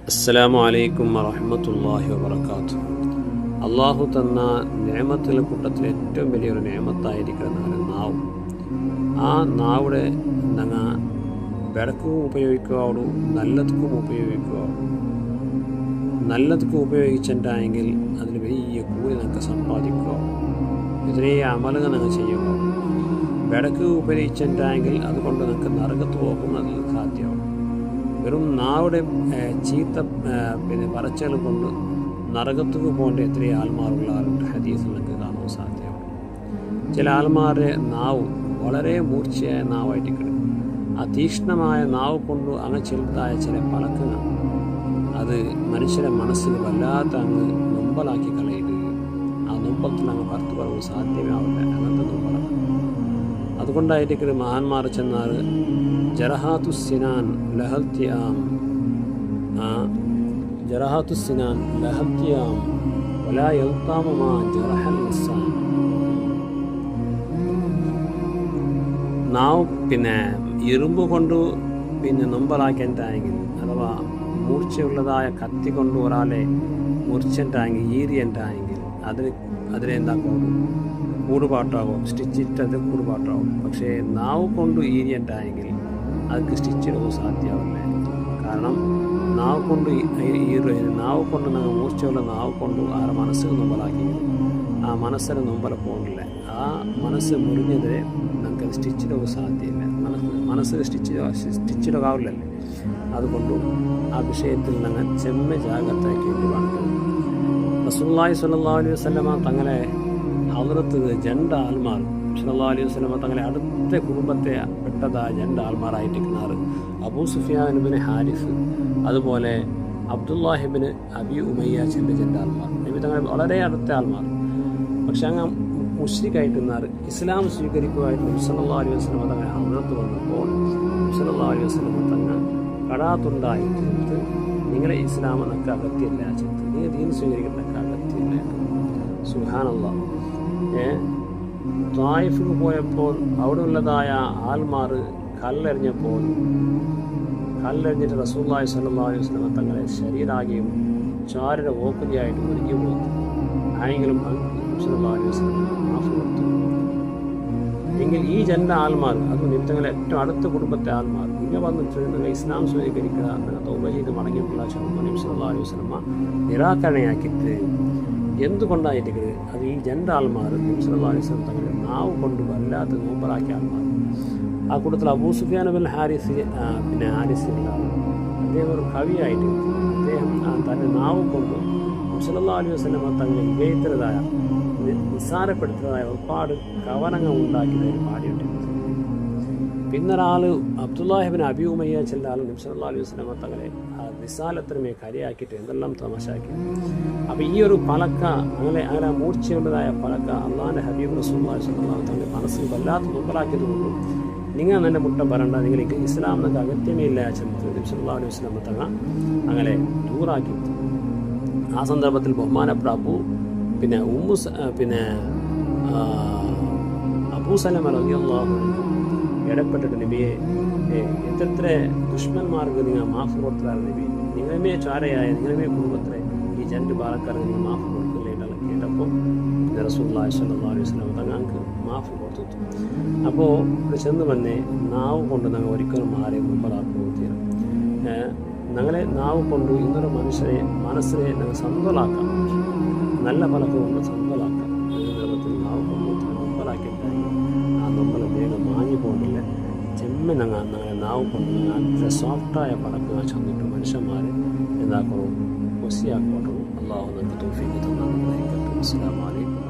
അസ്സലാമു അലൈക്കും വറഹ്മത്തുള്ളാഹി വബറകാതുഹു. അള്ളാഹു തന്ന നിഅമത്തുകളുടെ കൂട്ടത്തിൽ ഏറ്റവും വലിയൊരു നിഅമത്തായിരിക്കുന്ന നാവ്. ആ നാവിടെ ഞങ്ങൾ ബെടക്കും ഉപയോഗിക്കുവാടു, നല്ലതുക്കും ഉപയോഗിക്കുവാടു. നല്ലതുക്കും ഉപയോഗിച്ചിട്ടുണ്ടെങ്കിൽ അതിൽ വലിയ കൂലി നമുക്ക് സമ്പാദിക്കുക. ഇതിനെ അമലുകൾ ഞങ്ങൾ ചെയ്യുക. ബെടക്ക് ഉപയോഗിച്ചിട്ടുണ്ടെങ്കിൽ അതുകൊണ്ട് നമുക്ക് നരകത്ത് പോകും, അതിൽ സാധ്യമാവും. വെറും നാവിടെ ചീത്ത പറച്ചൽ കൊണ്ട് നരകത്തുക്ക് പോകേണ്ട എത്രയും ആൾമാരുള്ള ആളുണ്ട്. ഹദീസിൽ നമുക്ക് കാണാൻ സാധ്യമാണ്. ചില ആൾമാരുടെ നാവ് വളരെ മൂർച്ചയായ നാവായിട്ട് കിടക്കും. ആ തീക്ഷ്ണമായ നാവ് കൊണ്ട് അങ്ങ് ചെലുത്തായ ചില പഴക്കങ്ങൾ അത് മനുഷ്യരെ മനസ്സിൽ വല്ലാത്ത അങ്ങ് നൊമ്പലാക്കി കളയുകയും ആ നൊമ്പത്തിൽ അങ്ങ് പുറത്തു പറയാൻ സാധ്യമാവില്ല. അങ്ങനത്തെ നൊമ്പലാണ്. അതുകൊണ്ടായിരിക്കും മഹാന്മാർ ചെന്നാൽ ജറഹാത്തുസ്സിനാൻ ലഹൽത്തിയാം വലാ യൽത്താമുമാ ജറഹൽ ലിസാൻ. നാവ് ഇരുമ്പ് കൊണ്ട് നൊമ്പലാക്കിയിട്ടായെങ്കിൽ, അഥവാ മൂർച്ചയുള്ളതായ കത്തി കൊണ്ട് ഒരാളെ മുറിച്ചിട്ടായെങ്കിൽ, ഈരിയിട്ടായെങ്കിൽ അതിനെന്താക്കും, കൂടുപാട്ടാകും, സ്റ്റിച്ചിട്ടത് കൂടുപാട്ടാകും. പക്ഷേ നാവ് കൊണ്ട് ഈരിയിട്ടായെങ്കിൽ അതിന് സ്റ്റിച്ചിടവും സാധ്യമാവില്ല. കാരണം നാവ് കൊണ്ട് നാവ് കൊണ്ട് നമ്മൾ മൂർച്ചയുള്ള നാവ് കൊണ്ട് ആരെ മനസ്സിന് നൊമ്പലാക്കി ആ മനസ്സിന് നൊമ്പല പോകുന്നില്ല. ആ മനസ്സ് മുറിഞ്ഞതിനെ നമുക്ക് സ്റ്റിച്ചിടവും സാധ്യമില്ല. മനസ്സിന് സ്റ്റിച്ചിടാവില്ലല്ലേ. അതുകൊണ്ട് ആ വിഷയത്തിൽ ഞങ്ങൾ ചെമ്മ ജാഗ്രതയാക്കേണ്ടി വേണ്ടത്. റസൂലുള്ളാഹി സ്വല്ലല്ലാഹു അലൈഹി വസല്ലമ തങ്ങളെ ഹദ്റത്ത് രണ്ട് ആൾമാർ, സല്ലല്ലാഹു അലൈഹി വസല്ലമ തങ്ങളെ അടുത്ത കുടുംബത്തെ പെട്ടതായ രണ്ട് ആൾമാരായിട്ടിരിക്കുന്നത് അബൂ സുഫിയാൻ ഇബ്നു ഹാരിസ്, അതുപോലെ അബ്ദുല്ലാഹി ഇബ്നു അബി ഉമയ്യ രണ്ട് ആൾമാർ. നബി തങ്ങളെ വളരെ അടുത്ത ആൾമാർ. പക്ഷെ അങ്ങ് മുശ്രിക്കായിട്ടുన్నారు. ഇസ്ലാം സ്വീകരിക്കുവായിട്ട് നബി സല്ലല്ലാഹു അലൈഹി വസല്ലമ തങ്ങളെ ഹദ്റത്ത് വന്നപ്പോൾ സല്ലല്ലാഹു അലൈഹി വസല്ലമ തങ്ങൾ കടാത്തുണ്ടായി ചേർത്ത്, നിങ്ങളെ ഇസ്ലാം എന്നൊക്കെ അകത്തിയല്ല ചേർത്ത്, നിങ്ങൾ ദീൻ സ്വീകരിക്കുന്നൊക്കെ അകത്തിയല്ല. സുബ്ഹാനല്ലാഹ്. ത്വായിഫിക്ക് പോയപ്പോൾ അവിടെ ഉള്ളതായ ആൾമാർ കല്ലെറിഞ്ഞിട്ട് റസൂലുള്ളാഹി സ്വല്ലല്ലാഹു അലൈഹി വസല്ലമ തങ്ങളെ ശരീരാകെയും ചാരയുടെ ഓക്കുതിയായിട്ട് മുറിഞ്ഞു കൊടുത്തു. ആയെങ്കിലും സല്ലല്ലാഹു അലൈഹി വസല്ലമ മാഫ് കൊടുത്തു. എങ്കിൽ ഈ രണ്ട് ആൾമാർ, അത് നിമിത്തങ്ങളെ ഏറ്റവും അടുത്ത കുടുംബത്തെ ആൾമാർ, നിങ്ങൾ വന്നിട്ട് നിങ്ങൾ ഇസ്ലാം സ്വീകരിക്കുക, നിങ്ങൾ തൗബ ചെയ്ത് മടങ്ങിയിട്ടുള്ള നബി സല്ലല്ലാഹു അലൈഹി വസല്ലമ നിരാകരണയാക്കിയിട്ട് എന്തുകൊണ്ടായിട്ട് അത് ഈ രണ്ട് ആൾമാർ നബി സല്ലല്ലാഹു അലൈഹി വസല്ലം തങ്ങളെ നാവ് കൊണ്ട് വല്ലാത്ത നൂമ്പറാക്കിയ ആൾമാർ. ആ കൂട്ടത്തിൽ അബൂ സുഫിയാൻ ഇബ്നു ഹാരിസ് ഹാരിസിലുള്ള അദ്ദേഹം ഒരു കവിയായിട്ട് അദ്ദേഹം തൻ്റെ നാവ് കൊണ്ട് നബി സല്ലല്ലാഹു അലൈഹി വസല്ലം തങ്ങളെ വിജയിച്ചതായ നിസ്സാരപ്പെടുത്തുന്നതായ ഒരുപാട് കവനങ്ങൾ ഉണ്ടാക്കിയതായി പാടിയിട്ടുണ്ട്. പിന്നൊരാൾ അബ്ദുല്ലാഹി ഇബ്നു അബി ഉമയ്യ ചില ആൾ നബി സല്ലല്ലാഹു അലൈഹി വസല്ലം തങ്ങളെ ആ വിശാലത്തിനുമേ കരിയാക്കിയിട്ട് എന്തെല്ലാം തമാശാക്കി. അപ്പോൾ ഈ ഒരു പലക്ക അങ്ങനെ മൂർച്ചയുള്ളതായ പലക്ക അള്ളാഹിൻ്റെ ഹബീബ് റസൂലുള്ളാഹി സ്വല്ലല്ലാഹു അലൈഹി വസല്ലം മനസ്സിൽ വല്ലാത്ത നൂമ്പലാക്കിയത് കൊണ്ടും നിങ്ങൾ തന്നെ മുട്ടം പറയണ്ട, നിങ്ങൾക്ക് ഇസ്ലാം എന്നൊക്കെ അകത്യമേ ഇല്ല ചെന്ന് നബി സല്ലല്ലാഹു അലൈഹി വസല്ലം തങ്ങൾ അങ്ങനെ ദൂറാക്കി. ആ സന്ദർഭത്തിൽ ബഹുമാനപ്പെട്ട അബൂ സലമ റളിയല്ലാഹു അൻഹു ഇടപെട്ടിട്ട്, നബിയെ എത്ര ദുഷ്മന്മാർക്ക് നിങ്ങൾ മാഫ് കൊടുത്തതാണ് നബി, നിങ്ങളുമേ ചാരയായ നിങ്ങളുമേ കുടുംബത്തിലെ ഈ രണ്ട് പാലക്കാർക്ക് നിങ്ങൾ മാഫ് കൊടുക്കില്ലേണ്ടെല്ലാം കേട്ടപ്പോൾ റസൂലുള്ളാഹി സ്വല്ലല്ലാഹു അലൈഹി വസല്ലം തങ്ങൾക്ക് മാഫ് കൊടുത്തു. അപ്പോൾ ഇവിടെ ചെന്ന് വന്നേ നാവ് കൊണ്ട് ഞങ്ങൾ ഒരിക്കലും ആരെയും മുമ്പലാക്കുകയും ഞങ്ങളെ നാവ് കൊണ്ട് ഇന്നൊരു മനുഷ്യനെ മനസ്സിനെ ഞങ്ങൾ സന്തോലാക്കാം, നല്ല പലക്ക് കൊണ്ട് സന്തോലാക്കാം. നിരവധി നാവ് കൊണ്ട് മുമ്പലാക്കിയിട്ടായി ആ നമ്മൾ വേഗം മാഞ്ഞു പോകുന്നില്ല. ചെമ്മ ഞങ്ങളെ നാവ് കൊണ്ട് അത്ര സോഫ്റ്റായ പലക്ക് ചെന്നിട്ട് മനുഷ്യന്മാരെ എന്താക്കണം, ഒസിയാക്കോട്ടണം. അള്ളാഹു നമുക്ക് തൗഫീഖ് തന്നാണ്. അസ്സലാമു അലൈക്കും.